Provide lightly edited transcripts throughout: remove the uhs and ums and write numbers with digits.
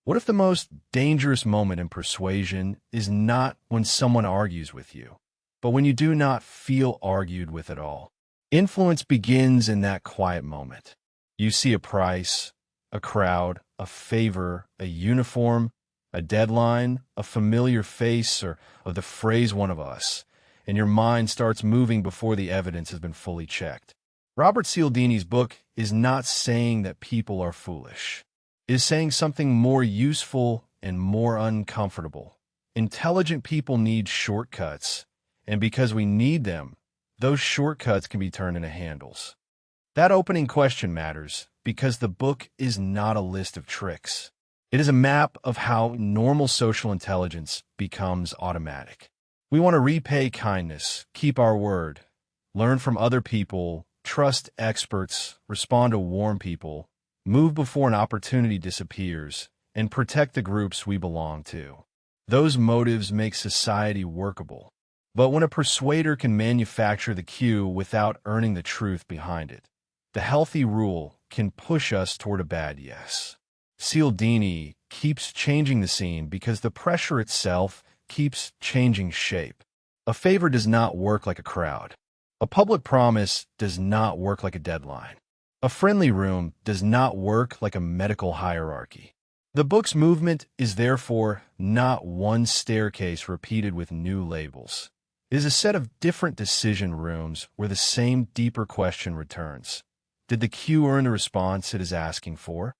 What if the most dangerous moment in persuasion is not when someone argues with you, but when you do not feel argued with at all? Influence begins in that quiet moment. You see a price, a crowd, a favor, a uniform, a deadline, a familiar face, or the phrase "one of us," and your mind starts moving before the evidence has been fully checked. Robert Cialdini's book is not saying that people are foolish. It is saying something more useful and more uncomfortable. Intelligent people need shortcuts, and because we need them, those shortcuts can be turned into handles. That opening question matters because the book is not a list of tricks. It is a map of how normal social intelligence becomes automatic. We want to repay kindness, keep our word, learn from other people, trust experts, respond to warm people, move before an opportunity disappears, and protect the groups we belong to. Those motives make society workable. But when a persuader can manufacture the cue without earning the truth behind it, the healthy rule can push us toward a bad yes. Cialdini keeps changing the scene because the pressure itself keeps changing shape. A favor does not work like a crowd. A public promise does not work like a deadline. A friendly room does not work like a medical hierarchy. The book's movement is therefore not one staircase repeated with new labels. It is a set of different decision rooms where the same deeper question returns. Did the cue earn the response it is asking for?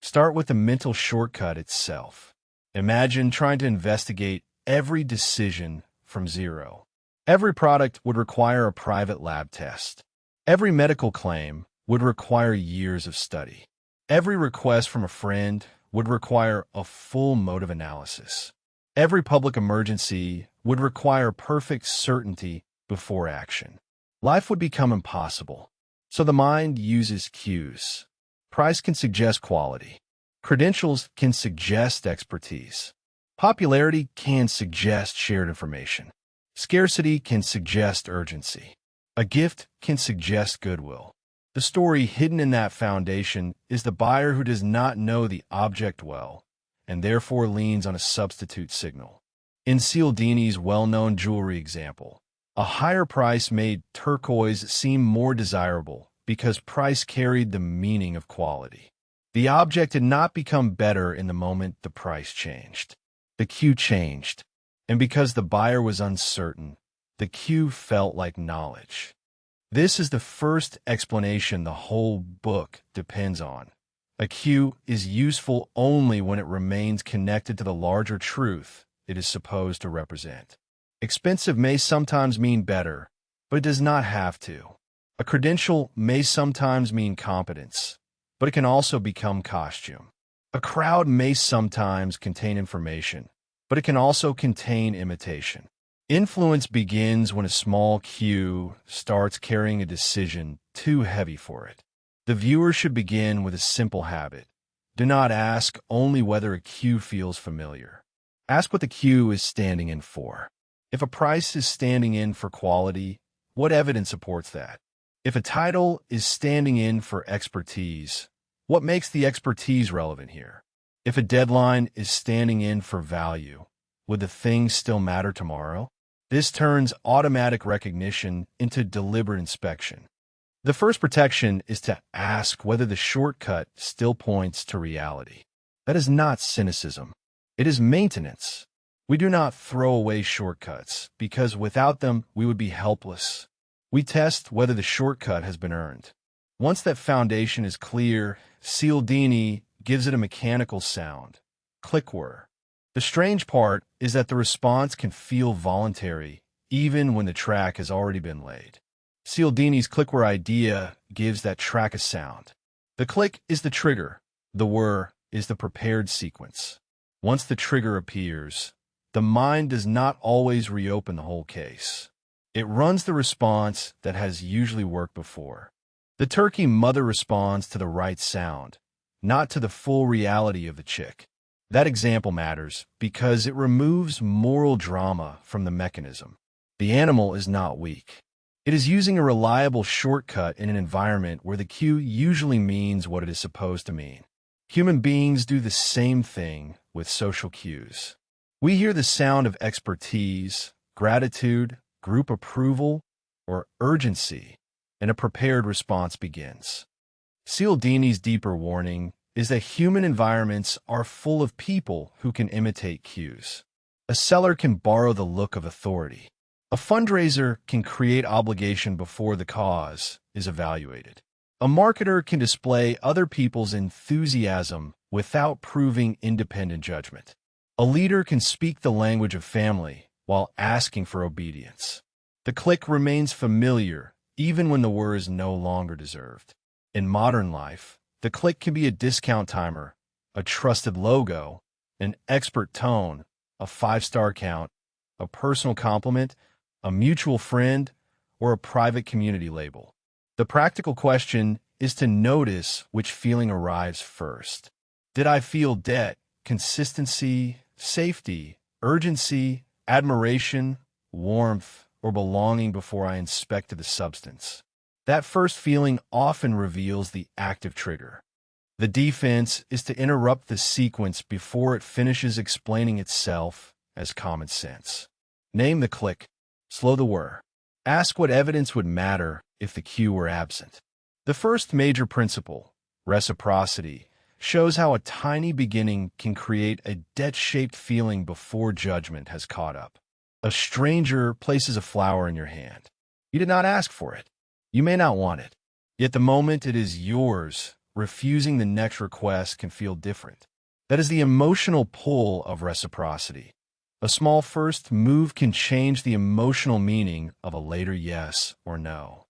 Start with the mental shortcut itself. Imagine trying to investigate every decision from zero. Every product would require a private lab test. Every medical claim would require years of study. Every request from a friend would require a full motive analysis. Every public emergency would require perfect certainty before action. Life would become impossible. So the mind uses cues. Price can suggest quality. Credentials can suggest expertise. Popularity can suggest shared information. Scarcity can suggest urgency. A gift can suggest goodwill. The story hidden in that foundation is the buyer who does not know the object well and therefore leans on a substitute signal. In Cialdini's well-known jewelry example, a higher price made turquoise seem more desirable because price carried the meaning of quality. The object did not become better in the moment the price changed. The cue changed, and because the buyer was uncertain, the cue felt like knowledge. This is the first explanation the whole book depends on. A cue is useful only when it remains connected to the larger truth it is supposed to represent. Expensive may sometimes mean better, but it does not have to. A credential may sometimes mean competence, but it can also become costume. A crowd may sometimes contain information, but it can also contain imitation. Influence begins when a small cue starts carrying a decision too heavy for it. The viewer should begin with a simple habit. Do not ask only whether a cue feels familiar. Ask what the cue is standing in for. If a price is standing in for quality, what evidence supports that? If a title is standing in for expertise, what makes the expertise relevant here? If a deadline is standing in for value, would the thing still matter tomorrow? This turns automatic recognition into deliberate inspection. The first protection is to ask whether the shortcut still points to reality. That is not cynicism. It is maintenance. We do not throw away shortcuts because without them we would be helpless. We test whether the shortcut has been earned. Once that foundation is clear, Cialdini gives it a mechanical sound. Click-whir. The strange part is that the response can feel voluntary even when the track has already been laid. Cialdini's click-whir idea gives that track a sound. The click is the trigger. The whir is the prepared sequence. Once the trigger appears, the mind does not always reopen the whole case. It runs the response that has usually worked before. The turkey mother responds to the right sound, not to the full reality of the chick. That example matters because it removes moral drama from the mechanism. The animal is not weak. It is using a reliable shortcut in an environment where the cue usually means what it is supposed to mean. Human beings do the same thing with social cues. We hear the sound of expertise, gratitude, group approval, or urgency, and a prepared response begins. Cialdini's deeper warning is that human environments are full of people who can imitate cues. A seller can borrow the look of authority. A fundraiser can create obligation before the cause is evaluated. A marketer can display other people's enthusiasm without proving independent judgment. A leader can speak the language of family while asking for obedience. The click remains familiar even when the word is no longer deserved. In modern life, the click can be a discount timer, a trusted logo, an expert tone, a 5-star count, a personal compliment, a mutual friend, or a private community label. The practical question is to notice which feeling arrives first. Did I feel debt, consistency, safety, urgency, admiration, warmth, or belonging before I inspected the substance? That first feeling often reveals the active trigger. The defense is to interrupt the sequence before it finishes explaining itself as common sense. Name the click, slow the whir. Ask what evidence would matter if the cue were absent. The first major principle, reciprocity, shows how a tiny beginning can create a debt-shaped feeling before judgment has caught up. A stranger places a flower in your hand. You did not ask for it. You may not want it. Yet the moment it is yours, refusing the next request can feel different. That is the emotional pull of reciprocity. A small first move can change the emotional meaning of a later yes or no.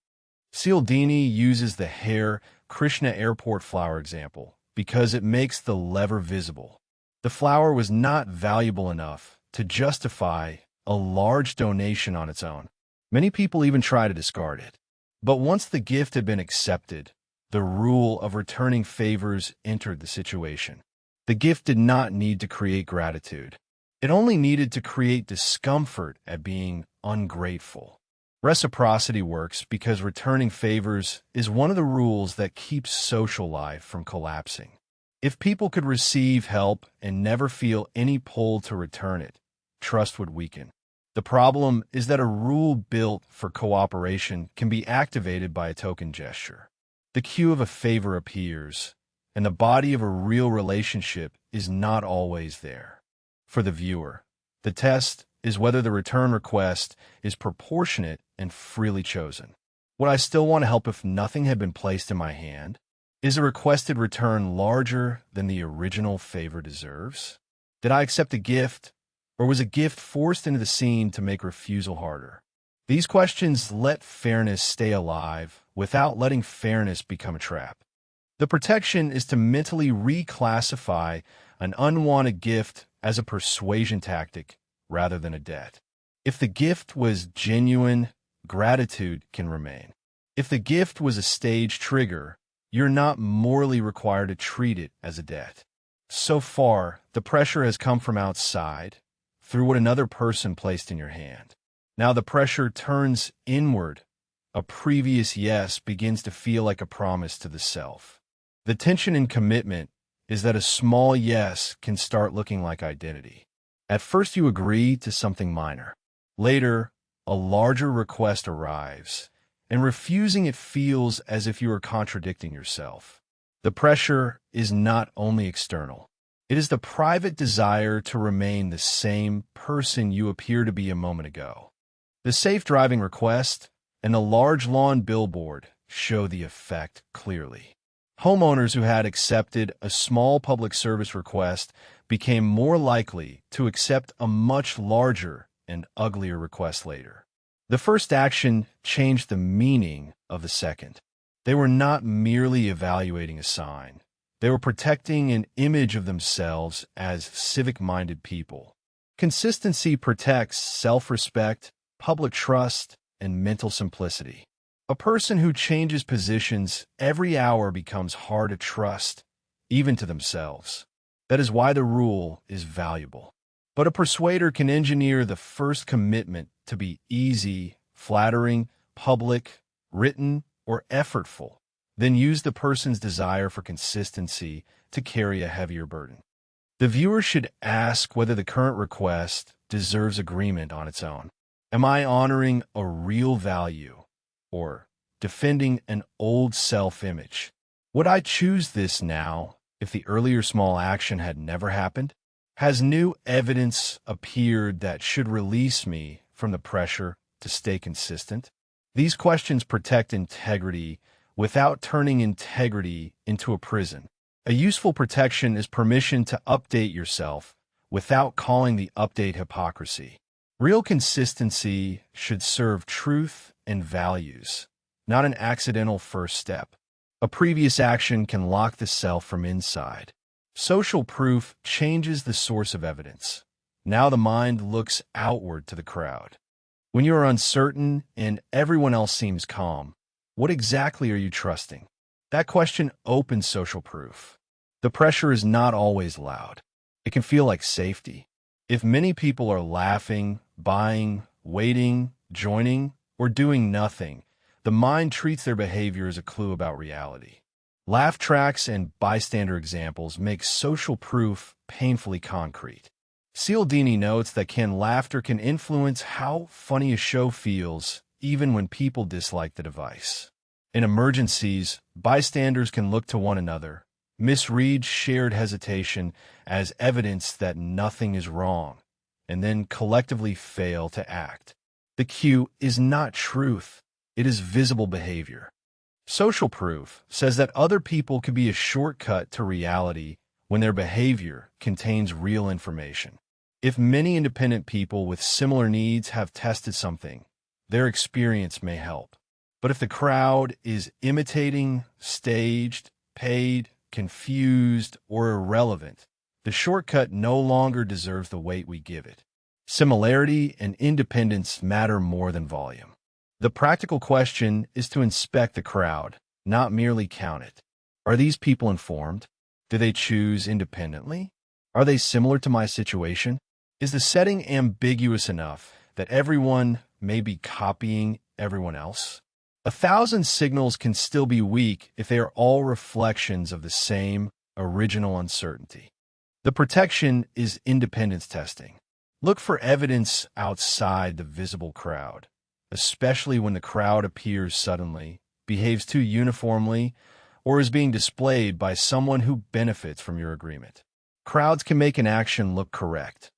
Cialdini uses the Hare Krishna airport flower example because it makes the lever visible. The flower was not valuable enough to justify a large donation on its own. Many people even try to discard it. But once the gift had been accepted, the rule of returning favors entered the situation. The gift did not need to create gratitude. It only needed to create discomfort at being ungrateful. Reciprocity works because returning favors is one of the rules that keeps social life from collapsing. If people could receive help and never feel any pull to return it, trust would weaken. The problem is that a rule built for cooperation can be activated by a token gesture. The cue of a favor appears, and the body of a real relationship is not always there. For the viewer, the test is whether the return request is proportionate and freely chosen. Would I still want to help if nothing had been placed in my hand? Is a requested return larger than the original favor deserves? Did I accept a gift, or was a gift forced into the scene to make refusal harder? These questions let fairness stay alive without letting fairness become a trap. The protection is to mentally reclassify an unwanted gift as a persuasion tactic rather than a debt. If the gift was genuine, gratitude can remain. If the gift was a stage trigger, you're not morally required to treat it as a debt. So far, the pressure has come from outside, through what another person placed in your hand. Now the pressure turns inward. A previous yes begins to feel like a promise to the self. The tension in commitment is that a small yes can start looking like identity. At first you agree to something minor. Later, a larger request arrives, and refusing it feels as if you are contradicting yourself. The pressure is not only external. It is the private desire to remain the same person you appear to be a moment ago. The safe driving request and the large lawn billboard show the effect clearly. Homeowners who had accepted a small public service request became more likely to accept a much larger and uglier request later. The first action changed the meaning of the second. They were not merely evaluating a sign. They were protecting an image of themselves as civic-minded people. Consistency protects self-respect, public trust, and mental simplicity. A person who changes positions every hour becomes hard to trust, even to themselves. That is why the rule is valuable. But a persuader can engineer the first commitment to be easy, flattering, public, written, or effortful. then use the person's desire for consistency to carry a heavier burden. The viewer should ask whether the current request deserves agreement on its own. Am I honoring a real value or defending an old self-image? Would I choose this now if the earlier small action had never happened? Has new evidence appeared that should release me from the pressure to stay consistent? These questions protect integrity without turning integrity into a prison. A useful protection is permission to update yourself without calling the update hypocrisy. Real consistency should serve truth and values, not an accidental first step. A previous action can lock the self from inside. Social proof changes the source of evidence. Now the mind looks outward to the crowd. When you are uncertain and everyone else seems calm, what exactly are you trusting? That question opens social proof. The pressure is not always loud. It can feel like safety. If many people are laughing, buying, waiting, joining, or doing nothing, the mind treats their behavior as a clue about reality. Laugh tracks and bystander examples make social proof painfully concrete. Cialdini notes that laughter can influence how funny a show feels, even when people dislike the device. In emergencies, bystanders can look to one another, misread shared hesitation as evidence that nothing is wrong, and then collectively fail to act. The cue is not truth, it is visible behavior. Social proof says that other people can be a shortcut to reality when their behavior contains real information. If many independent people with similar needs have tested something, their experience may help. But if the crowd is imitating, staged, paid, confused, or irrelevant, the shortcut no longer deserves the weight we give it. Similarity and independence matter more than volume. The practical question is to inspect the crowd, not merely count it. Are these people informed? Do they choose independently? Are they similar to my situation? Is the setting ambiguous enough that everyone may be copying everyone else? 1,000 signals can still be weak if they are all reflections of the same original uncertainty. The protection is independence testing. Look for evidence outside the visible crowd, especially when the crowd appears suddenly, behaves too uniformly, or is being displayed by someone who benefits from your agreement. Crowds can make an action look correct.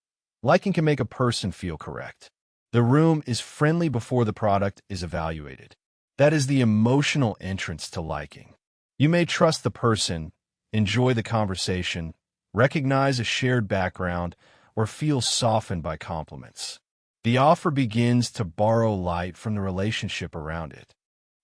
Liking can make a person feel correct. The room is friendly before the product is evaluated. That is the emotional entrance to liking. You may trust the person, enjoy the conversation, recognize a shared background, or feel softened by compliments. The offer begins to borrow light from the relationship around it.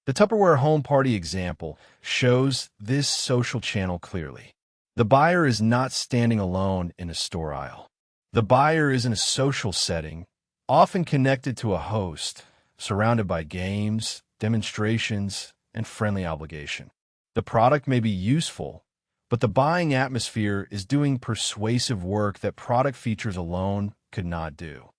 The Tupperware home party example shows this social channel clearly. The buyer is not standing alone in a store aisle. The buyer is in a social setting, often connected to a host, surrounded by games, demonstrations, and friendly obligation. The product may be useful, but the buying atmosphere is doing persuasive work that product features alone could not do.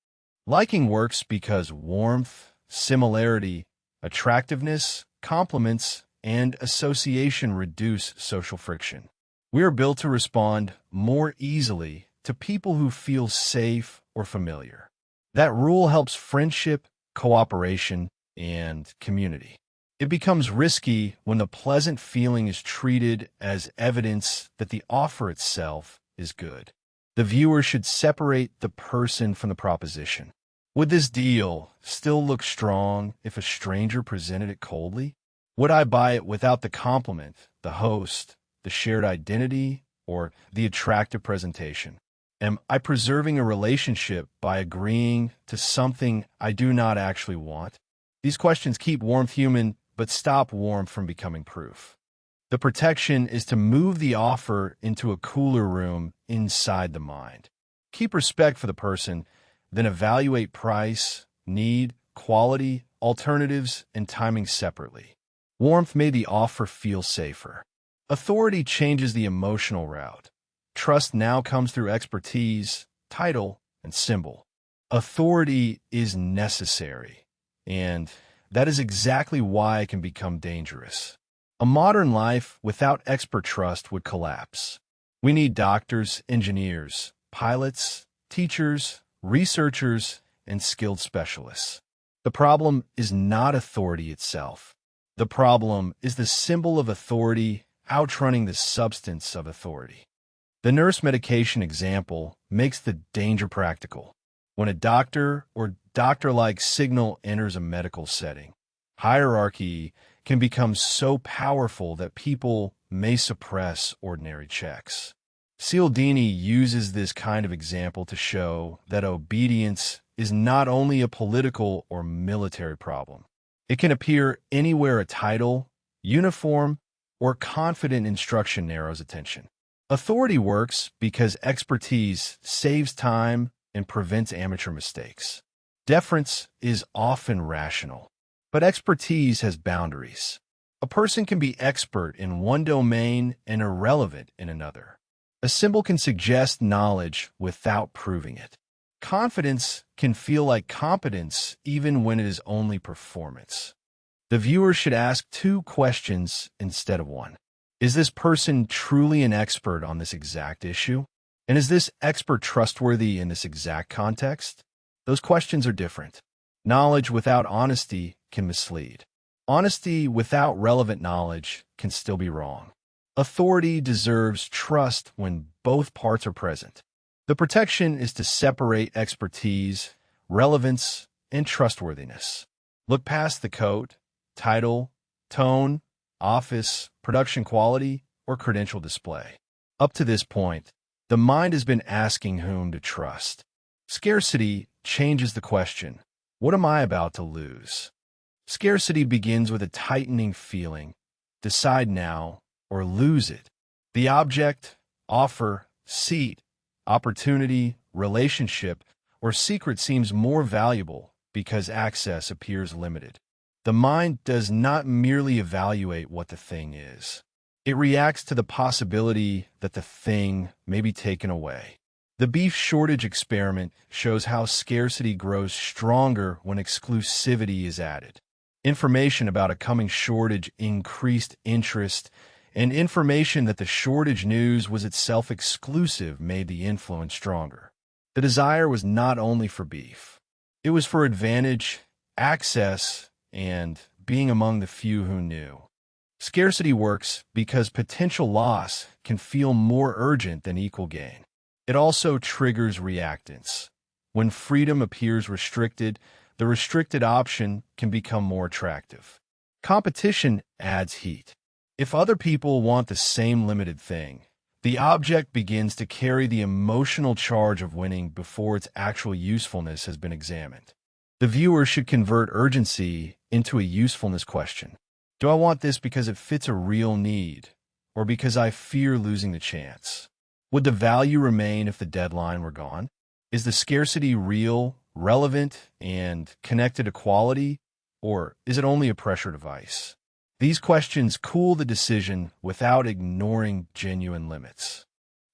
Liking works because warmth, similarity, attractiveness, compliments, and association reduce social friction. We are built to respond more easily to people who feel safe or familiar. That rule helps friendship, cooperation, and community. It becomes risky when the pleasant feeling is treated as evidence that the offer itself is good. The viewer should separate the person from the proposition. Would this deal still look strong if a stranger presented it coldly? Would I buy it without the compliment, the host, the shared identity, or the attractive presentation? Am I preserving a relationship by agreeing to something I do not actually want? These questions keep warmth human, but stop warmth from becoming proof. The protection is to move the offer into a cooler room inside the mind. Keep respect for the person, then evaluate price, need, quality, alternatives, and timing separately. Warmth made the offer feel safer. Authority changes the emotional route. Trust now comes through expertise, title, and symbol. Authority is necessary, and that is exactly why it can become dangerous. A modern life without expert trust would collapse. We need doctors, engineers, pilots, teachers, researchers, and skilled specialists. The problem is not authority itself. The problem is the symbol of authority outrunning the substance of authority. The nurse medication example makes the danger practical. When a doctor or doctor-like signal enters a medical setting, hierarchy can become so powerful that people may suppress ordinary checks. Cialdini uses this kind of example to show that obedience is not only a political or military problem. It can appear anywhere a title, uniform, or confident instruction narrows attention. Authority works because expertise saves time and prevents amateur mistakes. Deference is often rational, but expertise has boundaries. A person can be expert in one domain and irrelevant in another. A symbol can suggest knowledge without proving it. Confidence can feel like competence even when it is only performance. The viewer should ask 2 questions instead of 1. Is this person truly an expert on this exact issue? And is this expert trustworthy in this exact context? Those questions are different. Knowledge without honesty can mislead. Honesty without relevant knowledge can still be wrong. Authority deserves trust when both parts are present. The protection is to separate expertise, relevance, and trustworthiness. Look past the code, title, tone, office, production quality, or credential display. Up to this point, the mind has been asking whom to trust. Scarcity changes the question, what am I about to lose? Scarcity begins with a tightening feeling, decide now or lose it. The object, offer, seat, opportunity, relationship, or secret seems more valuable because access appears limited. The mind does not merely evaluate what the thing is. It reacts to the possibility that the thing may be taken away. The beef shortage experiment shows how scarcity grows stronger when exclusivity is added. Information about a coming shortage increased interest, and information that the shortage news was itself exclusive made the influence stronger. The desire was not only for beef. It was for advantage, access, and being among the few who knew. Scarcity works because potential loss can feel more urgent than equal gain. It also triggers reactance. When freedom appears restricted, the restricted option can become more attractive. Competition adds heat. If other people want the same limited thing, the object begins to carry the emotional charge of winning before its actual usefulness has been examined. The viewer should convert urgency into a usefulness question. Do I want this because it fits a real need, or because I fear losing the chance? Would the value remain if the deadline were gone? Is the scarcity real, relevant, and connected to quality, or is it only a pressure device? These questions cool the decision without ignoring genuine limits.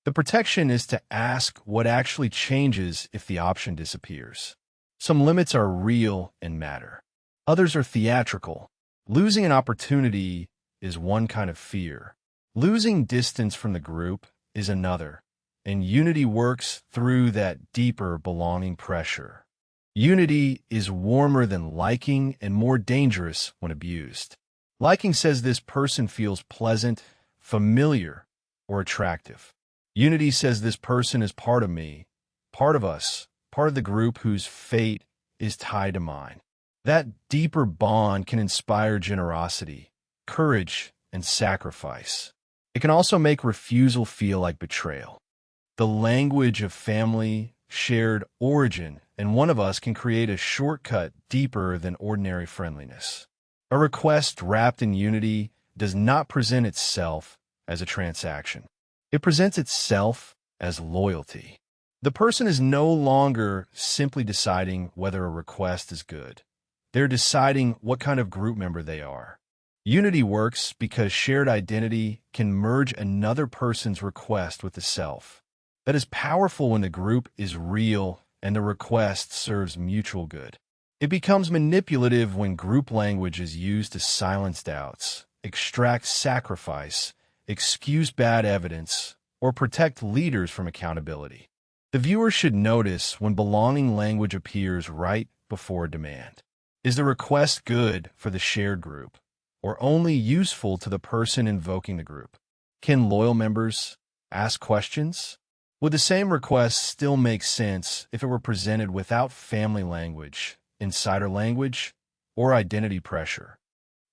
The protection is to ask what actually changes if the option disappears. Some limits are real and matter. Others are theatrical. Losing an opportunity is one kind of fear. Losing distance from the group is another, and unity works through that deeper belonging pressure. Unity is warmer than liking and more dangerous when abused. Liking says this person feels pleasant, familiar, or attractive. Unity says this person is part of me, part of us, part of the group whose fate is tied to mine. That deeper bond can inspire generosity, courage, and sacrifice. It can also make refusal feel like betrayal. The language of family, shared origin, and one of us can create a shortcut deeper than ordinary friendliness. A request wrapped in unity does not present itself as a transaction. It presents itself as loyalty. The person is no longer simply deciding whether a request is good. They're deciding what kind of group member they are. Unity works because shared identity can merge another person's request with the self. That is powerful when the group is real and the request serves mutual good. It becomes manipulative when group language is used to silence doubts extract sacrifice, excuse bad evidence, or protect leaders from accountability. The viewer should notice when belonging language appears right before demand. Is the request good for the shared group, or only useful to the person invoking the group? Can loyal members ask questions? Would the same request still make sense if it were presented without family language, insider language, or identity pressure?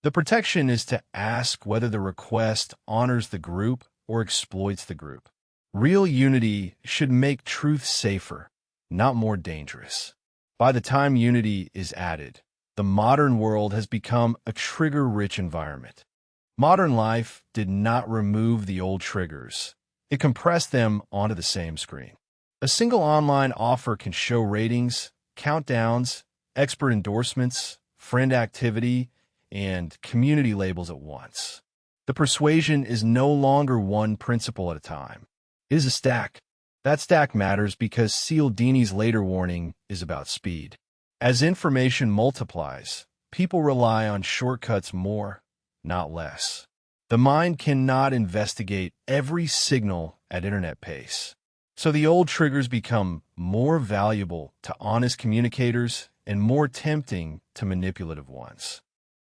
The protection is to ask whether the request honors the group or exploits the group. Real unity should make truth safer, not more dangerous. By the time unity is added, the modern world has become a trigger-rich environment. Modern life did not remove the old triggers. It compressed them onto the same screen. A single online offer can show ratings, countdowns, expert endorsements, friend activity, and community labels at once. The persuasion is no longer one principle at a time. It is a stack. That stack matters because Cialdini's later warning is about speed. As information multiplies, people rely on shortcuts more, not less. The mind cannot investigate every signal at internet pace. So the old triggers become more valuable to honest communicators and more tempting to manipulative ones.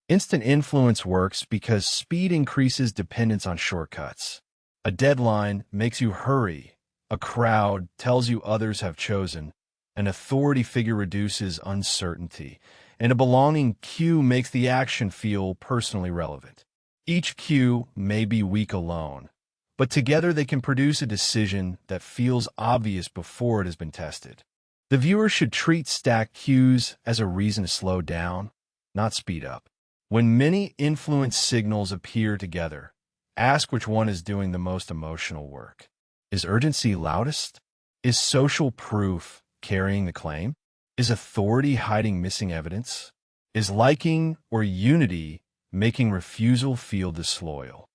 Instant influence works because speed increases dependence on shortcuts. A deadline makes you hurry. A crowd tells you others have chosen. An authority figure reduces uncertainty. And a belonging cue makes the action feel personally relevant. Each cue may be weak alone, but together they can produce a decision that feels obvious before it has been tested. The viewer should treat stacked cues as a reason to slow down, not speed up. When many influence signals appear together, ask which one is doing the most emotional work. Is urgency loudest? Is social proof carrying the claim? Is authority hiding missing evidence? Is liking or unity making refusal feel disloyal?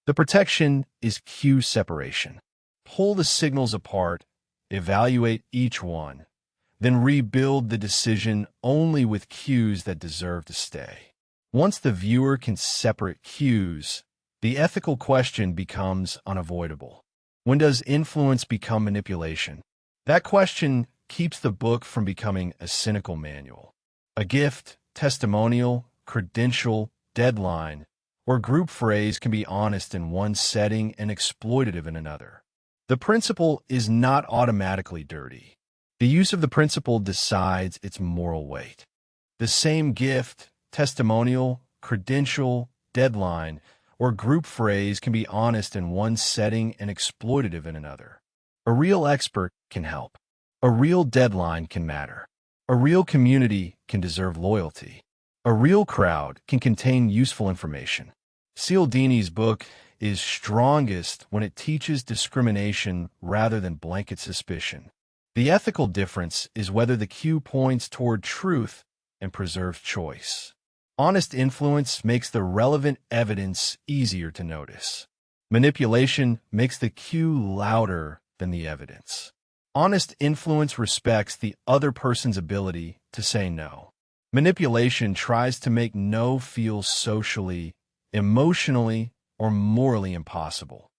The protection is cue separation. Pull the signals apart, evaluate each one, then rebuild the decision only with cues that deserve to stay. Once the viewer can separate cues, the ethical question becomes unavoidable. When does influence become manipulation? That question keeps the book from becoming a cynical manual. A gift, testimonial, credential, deadline, or group phrase can be honest in one setting and exploitative in another. The principle is not automatically dirty. The use of the principle decides its moral weight. The same gift, testimonial, credential, deadline, or group phrase can be honest in one setting and exploitative in another. A real expert can help. A real deadline can matter. A real community can deserve loyalty. A real crowd can contain useful information. Cialdini's book is strongest when it teaches discrimination rather than blanket suspicion. The ethical difference is whether the cue points toward truth and preserves choice. Honest influence makes the relevant evidence easier to notice. Manipulation makes the cue louder than the evidence. Honest influence respects the other person's ability to say no. Manipulation tries to make no feel socially, emotionally, or morally impossible.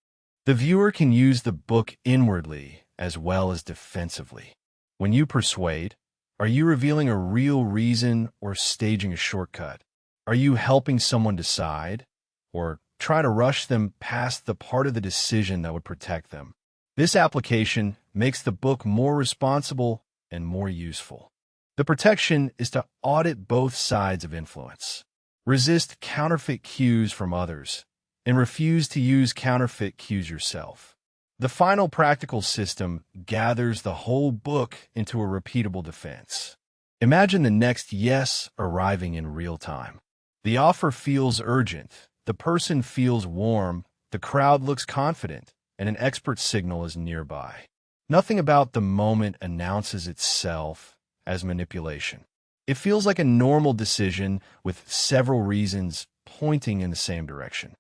The viewer can use the book inwardly as well as defensively. When you persuade, are you revealing a real reason or staging a shortcut? Are you helping someone decide, or try to rush them past the part of the decision that would protect them? This application makes the book more responsible and more useful. The protection is to audit both sides of influence. Resist counterfeit cues from others, and refuse to use counterfeit cues yourself. The final practical system gathers the whole book into a repeatable defense. Imagine the next yes arriving in real time. The offer feels urgent, the person feels warm, the crowd looks confident, and an expert signal is nearby. Nothing about the moment announces itself as manipulation. It feels like a normal decision with several reasons pointing in the same direction.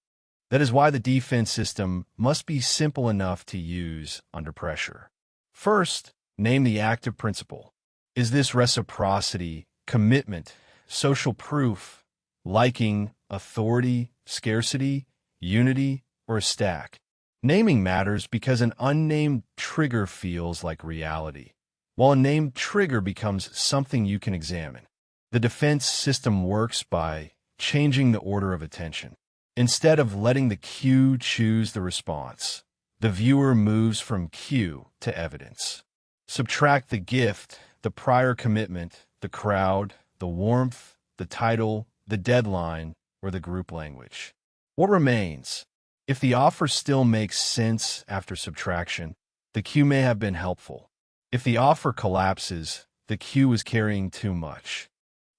That is why the defense system must be simple enough to use under pressure. First, name the active principle. Is this reciprocity, commitment, social proof, liking, authority, scarcity, unity, or a stack. Naming matters because an unnamed trigger feels like reality, while a named trigger becomes something you can examine. The defense system works by changing the order of attention. Instead of letting the cue choose the response, the viewer moves from cue to evidence. Subtract the gift, the prior commitment, the crowd, the warmth, the title, the deadline, or the group language. What remains? If the offer still makes sense after subtraction, the cue may have been helpful. If the offer collapses, the cue is carrying too much.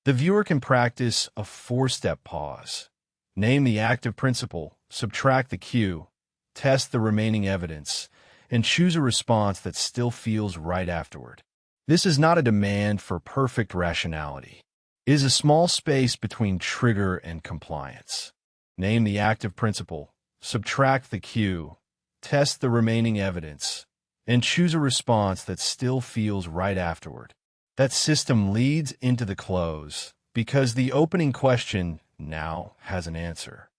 The viewer can practice a four-step pause. Name the active principle, subtract the cue, test the remaining evidence, and choose a response that still feels right afterward. This is not a demand for perfect rationality. It is a small space between trigger and compliance. Name the active principle, subtract the cue, test the remaining evidence, and choose a response that still feels right afterward. That system leads into the close because the opening question now has an answer.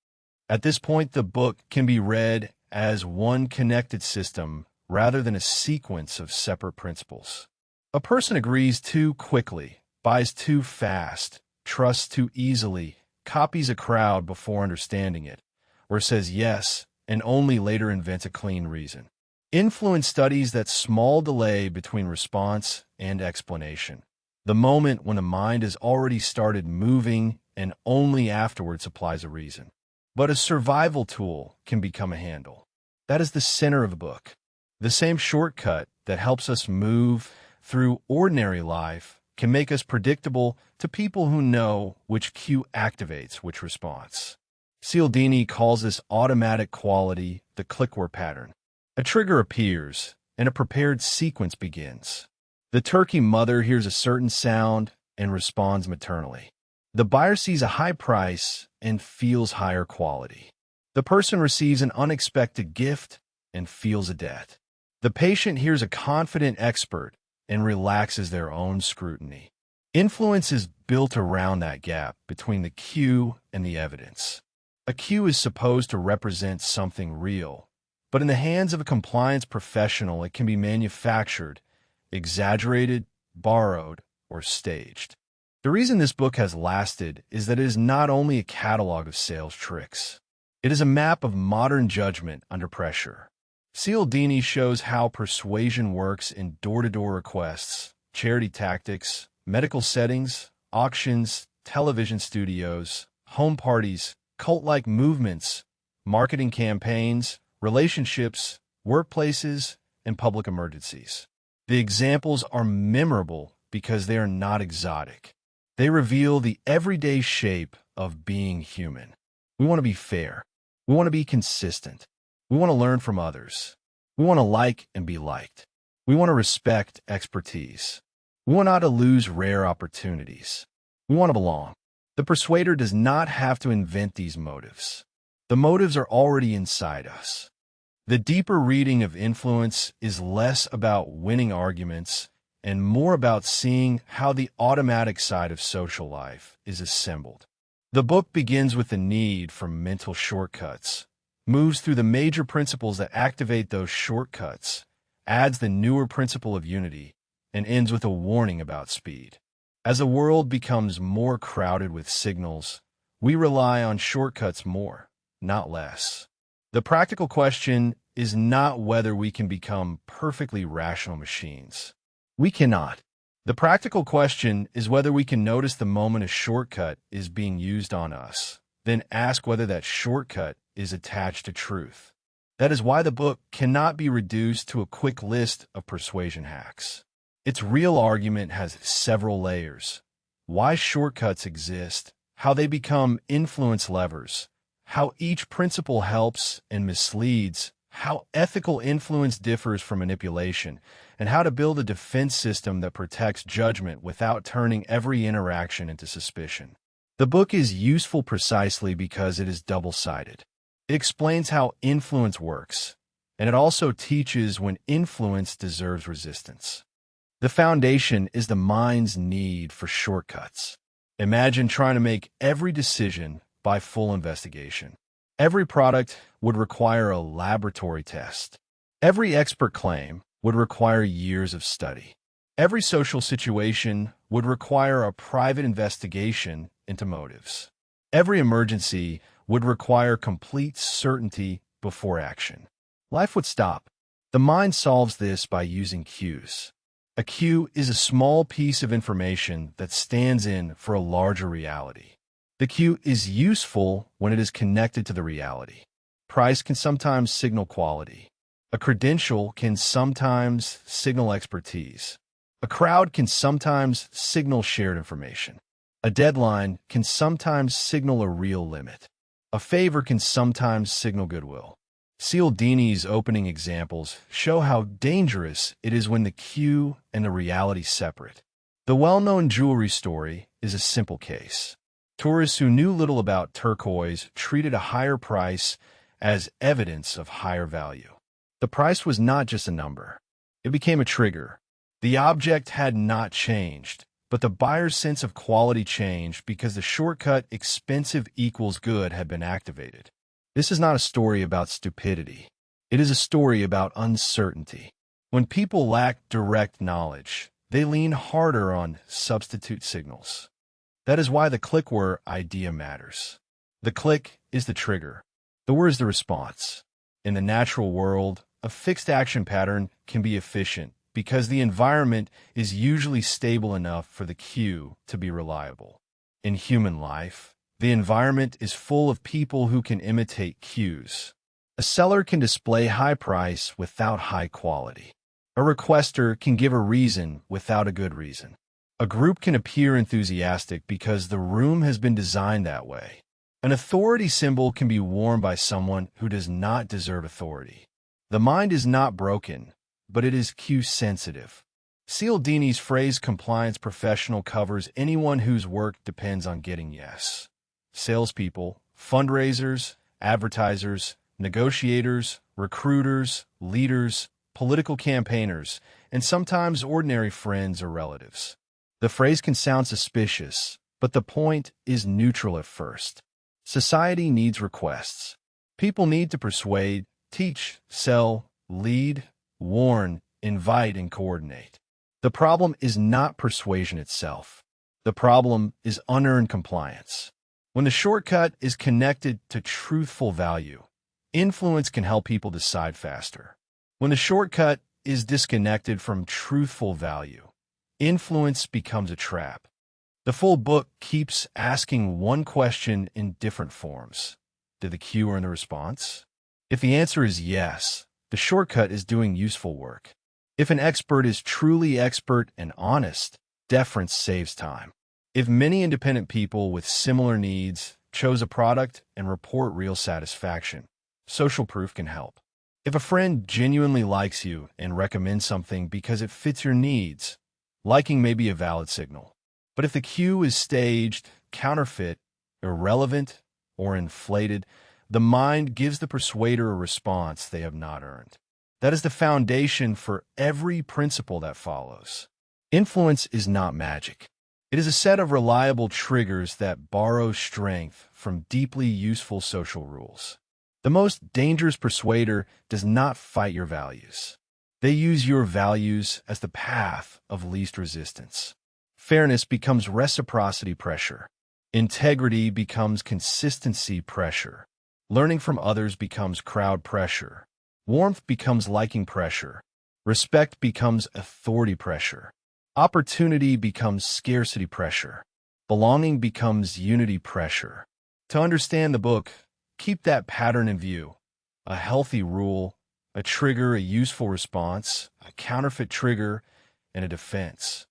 At this point, the book can be read as one connected system rather than a sequence of separate principles. A person agrees too quickly, buys too fast, trusts too easily, copies a crowd before understanding it, or says yes and only later invents a clean reason. Influence studies that small delay between response and explanation, the moment when the mind has already started moving and only afterwards applies a reason. But a survival tool can become a handle. That is the center of the book. The same shortcut that helps us move through ordinary life can make us predictable to people who know which cue activates which response. Cialdini calls this automatic quality the clickware pattern. A trigger appears, and a prepared sequence begins. The turkey mother hears a certain sound and responds maternally. The buyer sees a high price and feels higher quality. The person receives an unexpected gift and feels a debt. The patient hears a confident expert and relaxes their own scrutiny. Influence is built around that gap between the cue and the evidence. A cue is supposed to represent something real, but in the hands of a compliance professional, it can be manufactured, exaggerated, borrowed, or staged. The reason this book has lasted is that it is not only a catalog of sales tricks. It is a map of modern judgment under pressure. Cialdini shows how persuasion works in door-to-door requests, charity tactics, medical settings, auctions, television studios, home parties, cult-like movements, marketing campaigns, relationships, workplaces, and public emergencies. The examples are memorable because they are not exotic. They reveal the everyday shape of being human. We want to be fair. We want to be consistent. We want to learn from others. We want to like and be liked. We want to respect expertise. We want not to lose rare opportunities. We want to belong. The persuader does not have to invent these motives. The motives are already inside us. The deeper reading of influence is less about winning arguments and more about seeing how the automatic side of social life is assembled. The book begins with the need for mental shortcuts, moves through the major principles that activate those shortcuts, adds the newer principle of unity, and ends with a warning about speed. As the world becomes more crowded with signals, we rely on shortcuts more, not less. The practical question is not whether we can become perfectly rational machines. We cannot. The practical question is whether we can notice the moment a shortcut is being used on us, then ask whether that shortcut is attached to truth. That is why the book cannot be reduced to a quick list of persuasion hacks. Its real argument has several layers: why shortcuts exist, how they become influence levers, how each principle helps and misleads, how ethical influence differs from manipulation, and how to build a defense system that protects judgment without turning every interaction into suspicion. The book is useful precisely because it is double-sided. It explains how influence works, and it also teaches when influence deserves resistance. The foundation is the mind's need for shortcuts. Imagine trying to make every decision by full investigation. Every product would require a laboratory test. Every expert claim would require years of study. Every social situation would require a private investigation into motives. Every emergency would require complete certainty before action. Life would stop. The mind solves this by using cues. A cue is a small piece of information that stands in for a larger reality. The cue is useful when it is connected to the reality. Price can sometimes signal quality. A credential can sometimes signal expertise. A crowd can sometimes signal shared information. A deadline can sometimes signal a real limit. A favor can sometimes signal goodwill. Cialdini's opening examples show how dangerous it is when the cue and the reality separate. The well-known jewelry story is a simple case. Tourists who knew little about turquoise treated a higher price as evidence of higher value. The price was not just a number. It became a trigger. The object had not changed, but the buyer's sense of quality changed because the shortcut expensive equals good had been activated. This is not a story about stupidity. It is a story about uncertainty. When people lack direct knowledge, they lean harder on substitute signals. That is why the click word idea matters. The click is the trigger. The word is the response. In the natural world, a fixed action pattern can be efficient because the environment is usually stable enough for the cue to be reliable. In human life, the environment is full of people who can imitate cues. A seller can display high price without high quality. A requester can give a reason without a good reason. A group can appear enthusiastic because the room has been designed that way. An authority symbol can be worn by someone who does not deserve authority. The mind is not broken, but it is cue-sensitive. Cialdini's phrase compliance professional covers anyone whose work depends on getting yes. Salespeople, fundraisers, advertisers, negotiators, recruiters, leaders, political campaigners, and sometimes ordinary friends or relatives. The phrase can sound suspicious, but the point is neutral at first. Society needs requests. People need to persuade, teach, sell, lead, warn, invite, and coordinate. The problem is not persuasion itself. The problem is unearned compliance. When the shortcut is connected to truthful value, influence can help people decide faster. When the shortcut is disconnected from truthful value, influence becomes a trap. The full book keeps asking one question in different forms. Did the cue earn the response? If the answer is yes, the shortcut is doing useful work. If an expert is truly expert and honest, deference saves time. If many independent people with similar needs chose a product and report real satisfaction, social proof can help. If a friend genuinely likes you and recommends something because it fits your needs, liking may be a valid signal. But if the cue is staged, counterfeit, irrelevant, or inflated, the mind gives the persuader a response they have not earned. That is the foundation for every principle that follows. Influence is not magic. It is a set of reliable triggers that borrow strength from deeply useful social rules. The most dangerous persuader does not fight your values. They use your values as the path of least resistance. Fairness becomes reciprocity pressure. Integrity becomes consistency pressure. Learning from others becomes crowd pressure. Warmth becomes liking pressure. Respect becomes authority pressure. Opportunity becomes scarcity pressure. Belonging becomes unity pressure. To understand the book, keep that pattern in view. A healthy rule, a trigger, a useful response, a counterfeit trigger, and a defense.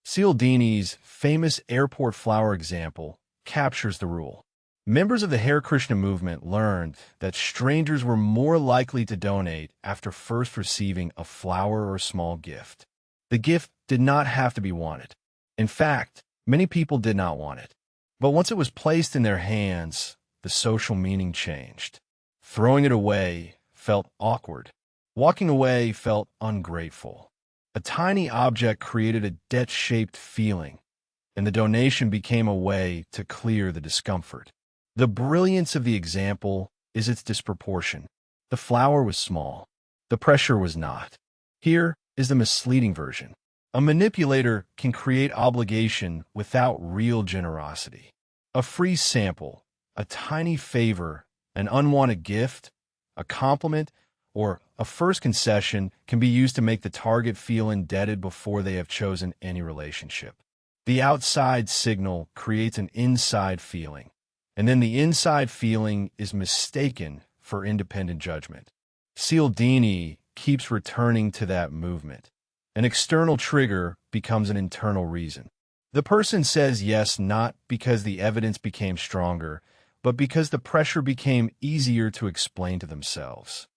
Cialdini's famous airport flower example captures the rule. Members of the Hare Krishna movement learned that strangers were more likely to donate after first receiving a flower or a small gift. The gift did not have to be wanted. In fact, many people did not want it. But once it was placed in their hands, the social meaning changed. Throwing it away felt awkward. Walking away felt ungrateful. A tiny object created a debt-shaped feeling, and the donation became a way to clear the discomfort. The brilliance of the example is its disproportion. The flower was small. The pressure was not. Here is the misleading version. A manipulator can create obligation without real generosity. A free sample, a tiny favor, an unwanted gift, a compliment, or a first concession can be used to make the target feel indebted before they have chosen any relationship. The outside signal creates an inside feeling, and then the inside feeling is mistaken for independent judgment. Cialdini keeps returning to that movement. An external trigger becomes an internal reason. The person says yes not because the evidence became stronger, but because the pressure became easier to explain to themselves.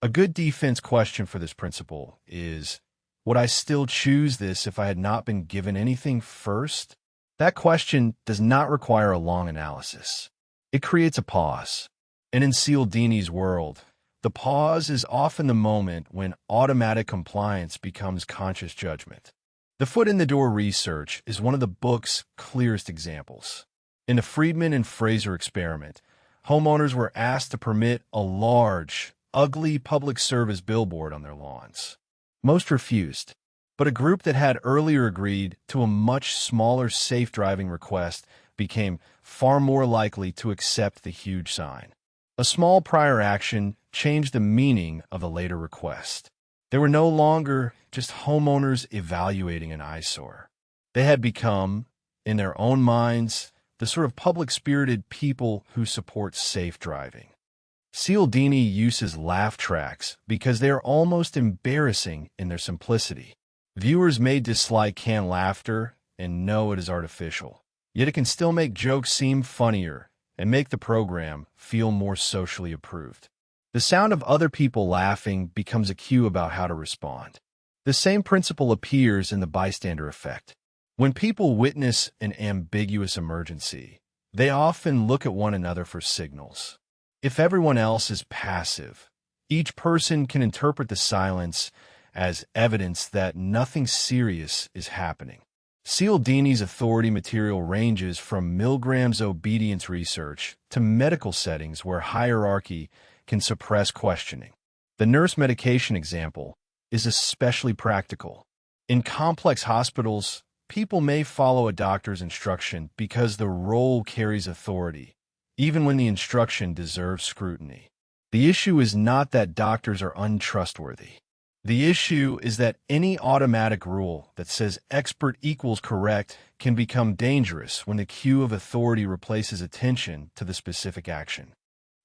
A good defense question for this principle is, would I still choose this if I had not been given anything first? That question does not require a long analysis. It creates a pause. And in Cialdini's world, the pause is often the moment when automatic compliance becomes conscious judgment. The foot-in-the-door research is one of the book's clearest examples. In the Friedman and Fraser experiment, homeowners were asked to permit a large, ugly public service billboard on their lawns. Most refused, but a group that had earlier agreed to a much smaller safe driving request became far more likely to accept the huge sign. A small prior action changed the meaning of the later request. They were no longer just homeowners evaluating an eyesore. They had become, in their own minds, the sort of public-spirited people who support safe driving. Cialdini uses laugh tracks because they are almost embarrassing in their simplicity. Viewers may dislike canned laughter and know it is artificial, yet it can still make jokes seem funnier and make the program feel more socially approved. The sound of other people laughing becomes a cue about how to respond. The same principle appears in the bystander effect. When people witness an ambiguous emergency, they often look at one another for signals. If everyone else is passive, each person can interpret the silence as evidence that nothing serious is happening. Cialdini's authority material ranges from Milgram's obedience research to medical settings where hierarchy can suppress questioning. The nurse medication example is especially practical. In complex hospitals, people may follow a doctor's instruction because the role carries authority, even when the instruction deserves scrutiny. The issue is not that doctors are untrustworthy. The issue is that any automatic rule that says expert equals correct can become dangerous when the cue of authority replaces attention to the specific action.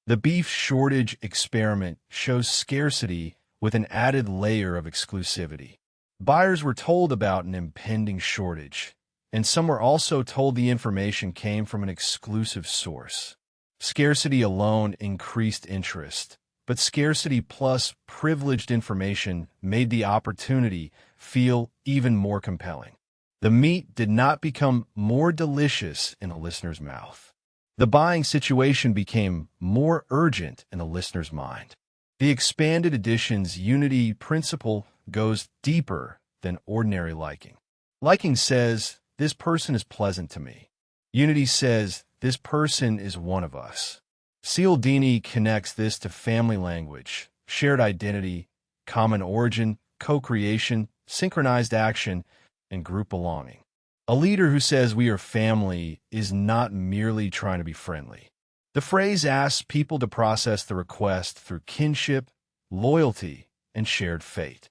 The beef shortage experiment shows scarcity with an added layer of exclusivity. Buyers were told about an impending shortage, and some were also told the information came from an exclusive source. Scarcity alone increased interest, but scarcity plus privileged information made the opportunity feel even more compelling. The meat did not become more delicious in the listener's mouth. The buying situation became more urgent in the listener's mind. The expanded edition's unity principle goes deeper than ordinary liking. Liking says, this person is pleasant to me. Unity says, this person is one of us. Cialdini connects this to family language, shared identity, common origin, co-creation, synchronized action, and group belonging. A leader who says we are family is not merely trying to be friendly. The phrase asks people to process the request through kinship, loyalty, and shared fate.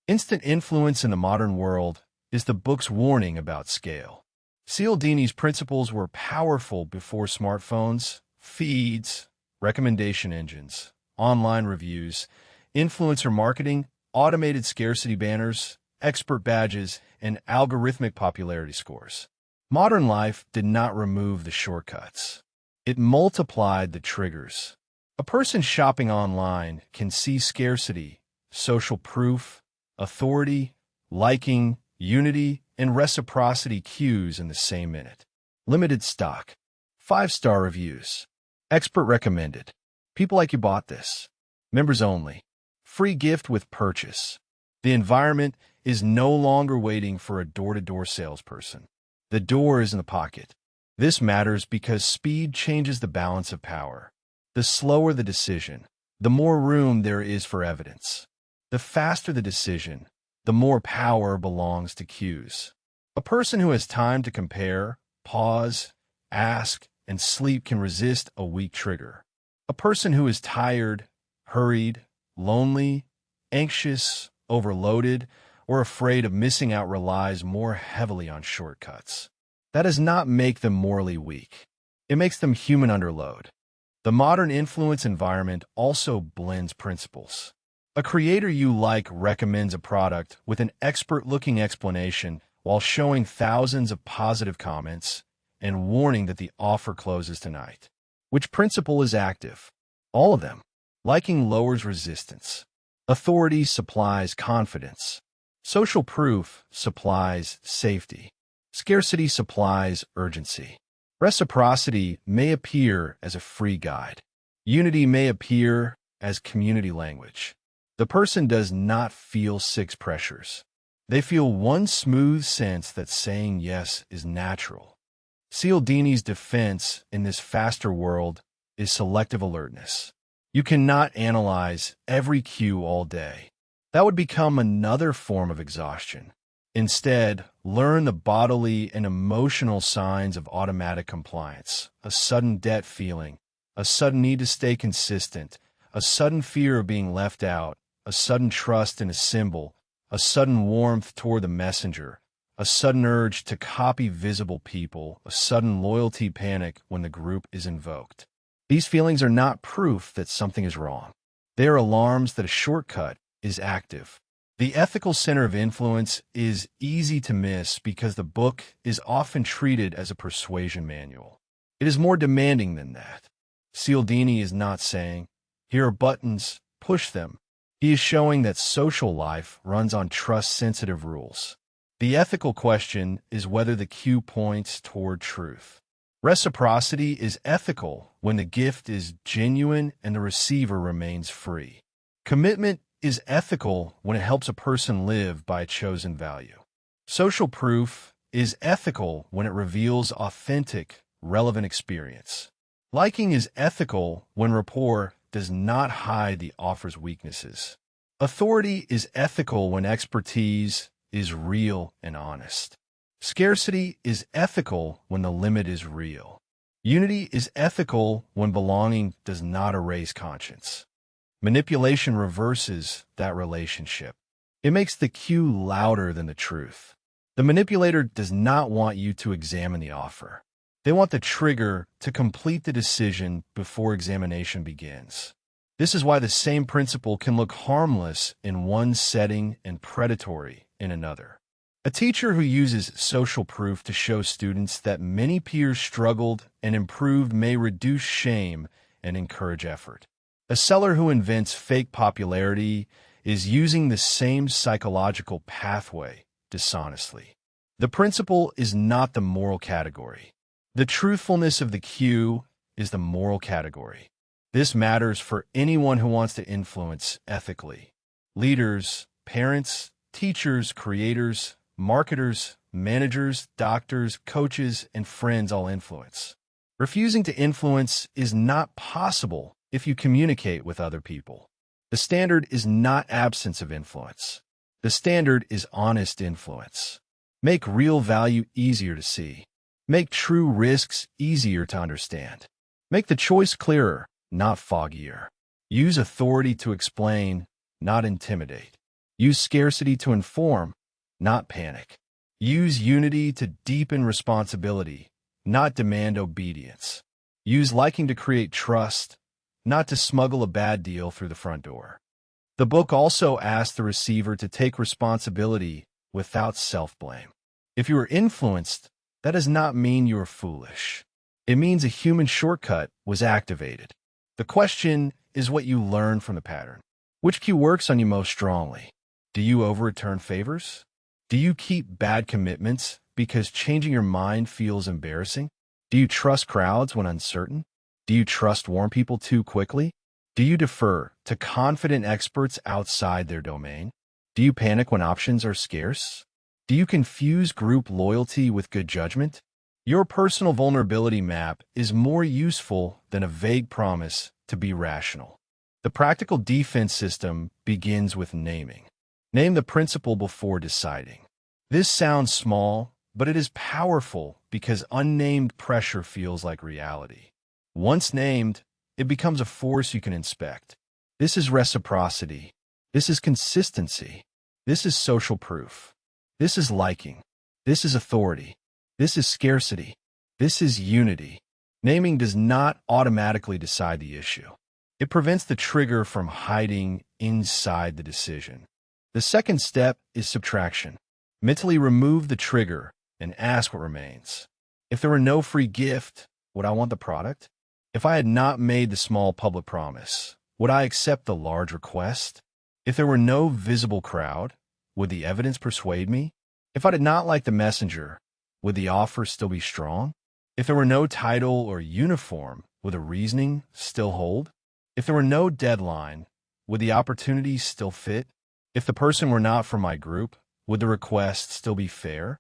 Instant influence in the modern world is the book's warning about scale. Cialdini's principles were powerful before smartphones, feeds, recommendation engines, online reviews, influencer marketing, automated scarcity banners, expert badges, and algorithmic popularity scores. Modern life did not remove the shortcuts. It multiplied the triggers. A person shopping online can see scarcity, social proof, authority, liking, unity, and reciprocity cues in the same minute. Limited stock. 5-star reviews. Expert recommended. People like you bought this. Members only. Free gift with purchase. The environment is no longer waiting for a door-to-door salesperson. The door is in the pocket. This matters because speed changes the balance of power. The slower the decision, the more room there is for evidence. The faster the decision, the more power belongs to cues. A person who has time to compare, pause, ask, and sleep can resist a weak trigger. A person who is tired, hurried, lonely, anxious, overloaded, or afraid of missing out relies more heavily on shortcuts. That does not make them morally weak. It makes them human under load. The modern influence environment also blends principles. A creator you like recommends a product with an expert-looking explanation while showing thousands of positive comments and warning that the offer closes tonight. Which principle is active? All of them. Liking lowers resistance. Authority supplies confidence. Social proof supplies safety. Scarcity supplies urgency. Reciprocity may appear as a free guide. Unity may appear as community language. The person does not feel six pressures. They feel one smooth sense that saying yes is natural. Cialdini's defense in this faster world is selective alertness. You cannot analyze every cue all day. That would become another form of exhaustion. Instead, learn the bodily and emotional signs of automatic compliance, a sudden debt feeling, a sudden need to stay consistent, a sudden fear of being left out, a sudden trust in a symbol, a sudden warmth toward the messenger, a sudden urge to copy visible people, a sudden loyalty panic when the group is invoked. These feelings are not proof that something is wrong. They are alarms that a shortcut is active. The ethical center of influence is easy to miss because the book is often treated as a persuasion manual. It is more demanding than that. Cialdini is not saying, "Here are buttons, push them." He is showing that social life runs on trust-sensitive rules. The ethical question is whether the cue points toward truth. Reciprocity is ethical when the gift is genuine and the receiver remains free. Commitment is ethical when it helps a person live by a chosen value. Social proof is ethical when it reveals authentic, relevant experience. Liking is ethical when rapport does not hide the offer's weaknesses. Authority is ethical when expertise is real and honest. Scarcity is ethical when the limit is real. Unity is ethical when belonging does not erase conscience. Manipulation reverses that relationship. It makes the cue louder than the truth. The manipulator does not want you to examine the offer. They want the trigger to complete the decision before examination begins. This is why the same principle can look harmless in one setting and predatory in another. A teacher who uses social proof to show students that many peers struggled and improved may reduce shame and encourage effort. A seller who invents fake popularity is using the same psychological pathway dishonestly. The principle is not the moral category. The truthfulness of the cue is the moral category. This matters for anyone who wants to influence ethically. Leaders, parents, teachers, creators, marketers, managers, doctors, coaches, and friends all influence. Refusing to influence is not possible if you communicate with other people. The standard is not absence of influence. The standard is honest influence. Make real value easier to see. Make true risks easier to understand. Make the choice clearer, not foggier. Use authority to explain, not intimidate. Use scarcity to inform, not panic. Use unity to deepen responsibility, not demand obedience. Use liking to create trust, not to smuggle a bad deal through the front door. The book also asks the receiver to take responsibility without self-blame. If you are influenced, that does not mean you are foolish. It means a human shortcut was activated. The question is what you learn from the pattern. Which cue works on you most strongly? Do you over-return favors? Do you keep bad commitments because changing your mind feels embarrassing? Do you trust crowds when uncertain? Do you trust warm people too quickly? Do you defer to confident experts outside their domain? Do you panic when options are scarce? Do you confuse group loyalty with good judgment? Your personal vulnerability map is more useful than a vague promise to be rational. The practical defense system begins with naming. Name the principle before deciding. This sounds small, but it is powerful because unnamed pressure feels like reality. Once named, it becomes a force you can inspect. This is reciprocity. This is consistency. This is social proof. This is liking. This is authority. This is scarcity. This is unity. Naming does not automatically decide the issue. It prevents the trigger from hiding inside the decision. The second step is subtraction. Mentally remove the trigger and ask what remains. If there were no free gift, would I want the product? If I had not made the small public promise, would I accept the large request? If there were no visible crowd, would the evidence persuade me? If I did not like the messenger, would the offer still be strong? If there were no title or uniform, would the reasoning still hold? If there were no deadline, would the opportunity still fit? If the person were not from my group, would the request still be fair?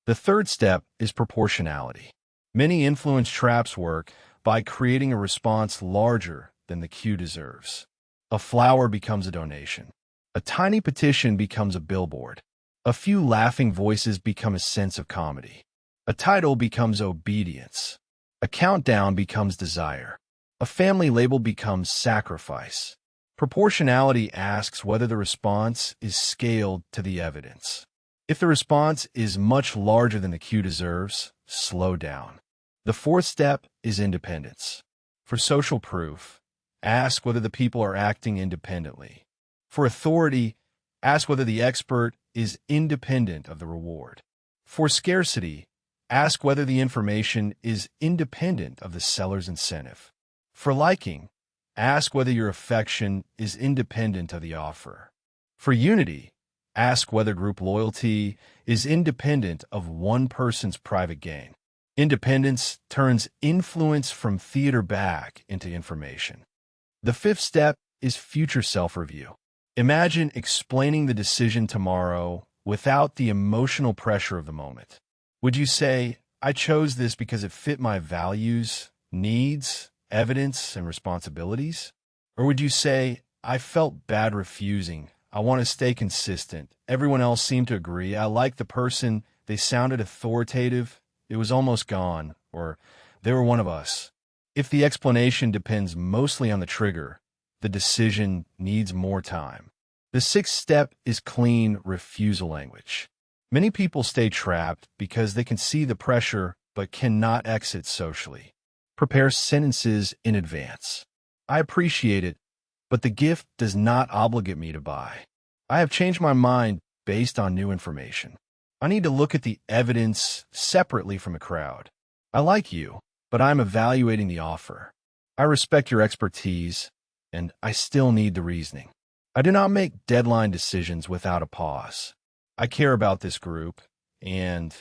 The third step is proportionality. Many influence traps work by creating a response larger than the cue deserves. A flower becomes a donation. A tiny petition becomes a billboard. A few laughing voices become a sense of comedy. A title becomes obedience. A countdown becomes desire. A family label becomes sacrifice. Proportionality asks whether the response is scaled to the evidence. If the response is much larger than the cue deserves, slow down. The fourth step is independence. For social proof, ask whether the people are acting independently. For authority, ask whether the expert is independent of the reward. For scarcity, ask whether the information is independent of the seller's incentive. For liking, ask whether your affection is independent of the offer. For unity, ask whether group loyalty is independent of one person's private gain. Independence turns influence from theater back into information. The fifth step is future self-review. Imagine explaining the decision tomorrow without the emotional pressure of the moment. Would you say, I chose this because it fit my values, needs, evidence, and responsibilities? Or would you say, I felt bad refusing. I want to stay consistent. Everyone else seemed to agree. I liked the person. They sounded authoritative. It was almost gone. Or they were one of us. If the explanation depends mostly on the trigger, the decision needs more time. The sixth step is clean refusal language. Many people stay trapped because they can see the pressure but cannot exit socially. Prepare sentences in advance. I appreciate it, but the gift does not obligate me to buy. I have changed my mind based on new information. I need to look at the evidence separately from the crowd. I like you, but I'm evaluating the offer. I respect your expertise, and I still need the reasoning. I do not make deadline decisions without a pause. I care about this group, and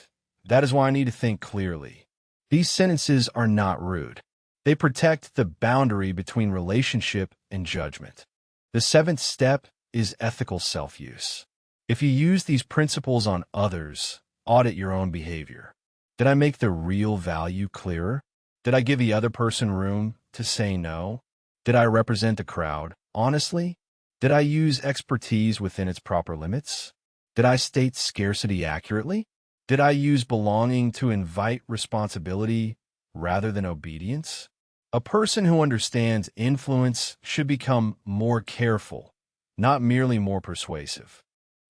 that is why I need to think clearly. These sentences are not rude. They protect the boundary between relationship and judgment. The seventh step is ethical self-use. If you use these principles on others, audit your own behavior. Did I make the real value clearer? Did I give the other person room to say no? Did I represent the crowd honestly? Did I use expertise within its proper limits? Did I state scarcity accurately? Did I use belonging to invite responsibility rather than obedience? A person who understands influence should become more careful, not merely more persuasive.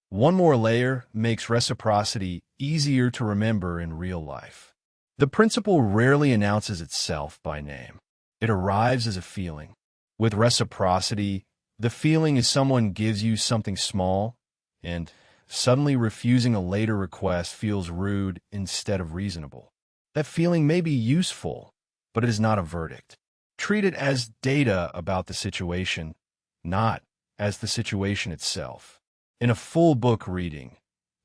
One more layer makes reciprocity easier to remember in real life. The principle rarely announces itself by name. It arrives as a feeling. With reciprocity, the feeling is someone gives you something small, and suddenly refusing a later request feels rude instead of reasonable. That feeling may be useful, but it is not a verdict. Treat it as data about the situation, not as the situation itself. In a full book reading,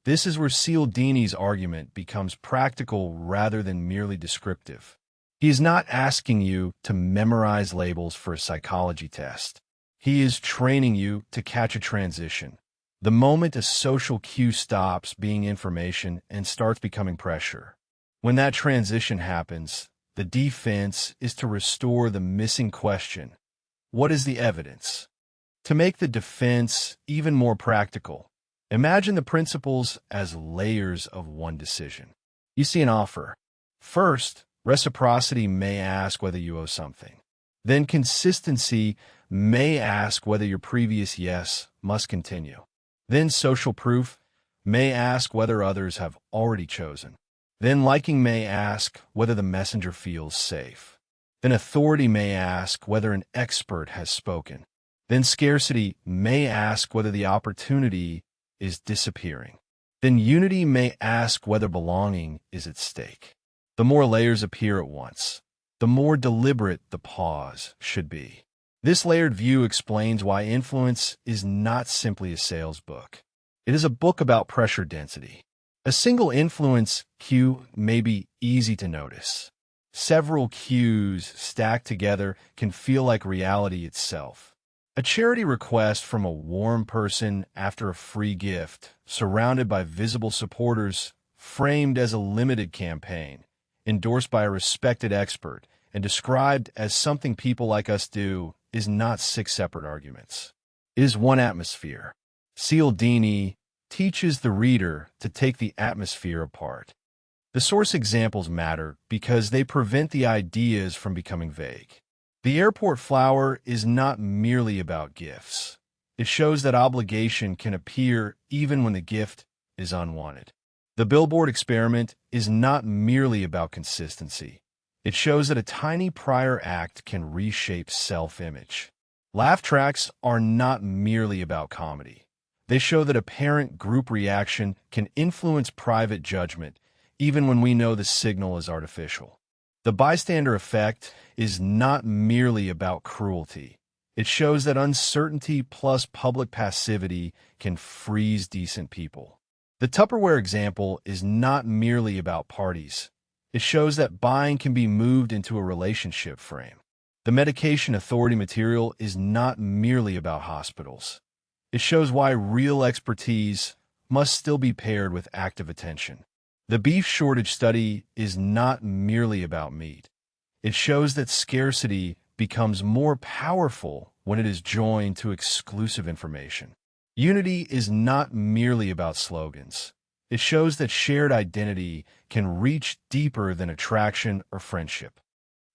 this is where Cialdini's argument becomes practical rather than merely descriptive. He is not asking you to memorize labels for a psychology test. He is training you to catch a transition. The moment a social cue stops being information and starts becoming pressure. When that transition happens, the defense is to restore the missing question. what is the evidence? To make the defense even more practical, imagine the principles as layers of one decision. You see an offer. First, reciprocity may ask whether you owe something. Then consistency may ask whether your previous yes must continue. Then social proof may ask whether others have already chosen. Then liking may ask whether the messenger feels safe. Then authority may ask whether an expert has spoken. Then scarcity may ask whether the opportunity is disappearing. Then unity may ask whether belonging is at stake. The more layers appear at once, the more deliberate the pause should be. This layered view explains why influence is not simply a sales book. It is a book about pressure density. A single influence cue may be easy to notice. Several cues stacked together can feel like reality itself. A charity request from a warm person after a free gift, surrounded by visible supporters, framed as a limited campaign, endorsed by a respected expert, and described as something people like us do, is not 6 separate arguments. It is one atmosphere. Cialdini teaches the reader to take the atmosphere apart. The source examples matter because they prevent the ideas from becoming vague. The airport flower is not merely about gifts. It shows that obligation can appear even when the gift is unwanted. The billboard experiment is not merely about consistency. It shows that a tiny prior act can reshape self-image. Laugh tracks are not merely about comedy. They show that apparent group reaction can influence private judgment, even when we know the signal is artificial. The bystander effect is not merely about cruelty. It shows that uncertainty plus public passivity can freeze decent people. The Tupperware example is not merely about parties. It shows that buying can be moved into a relationship frame. The medication authority material is not merely about hospitals. It shows why real expertise must still be paired with active attention. The beef shortage study is not merely about meat. It shows that scarcity becomes more powerful when it is joined to exclusive information. Unity is not merely about slogans. It shows that shared identity can reach deeper than attraction or friendship.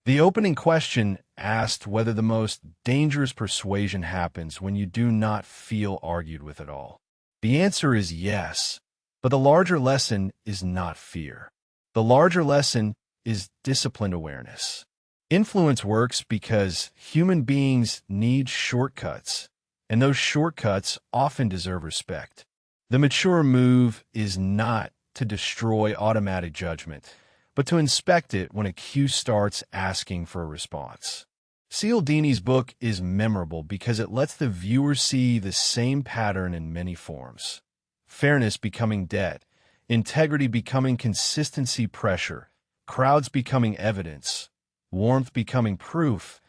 The opening question asked whether the most dangerous persuasion happens when you do not feel argued with at all. The answer is yes, but the larger lesson is not fear. The larger lesson is disciplined awareness. Influence works because human beings need shortcuts, and those shortcuts often deserve respect. The mature move is not to destroy automatic judgment, but to inspect it when a cue starts asking for a response. Cialdini's book is memorable because it lets the viewer see the same pattern in many forms. Fairness becoming debt, integrity becoming consistency pressure, crowds becoming evidence, warmth becoming proof,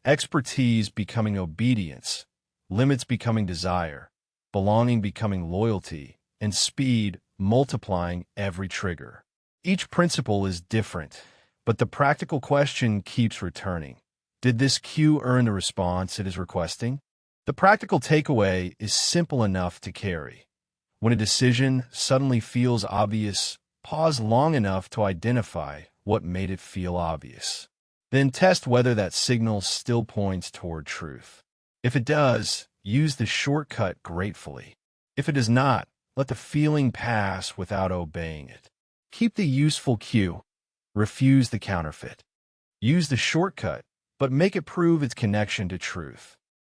expertise becoming obedience, limits becoming desire, belonging becoming loyalty, and speed multiplying every trigger. Each principle is different, but the practical question keeps returning. Did this cue earn the response it is requesting? The practical takeaway is simple enough to carry. When a decision suddenly feels obvious, pause long enough to identify what made it feel obvious. Then test whether that signal still points toward truth. If it does, use the shortcut gratefully. If it does not, let the feeling pass without obeying it. Keep the useful cue. Refuse the counterfeit. Use the shortcut, but make it prove its connection to truth.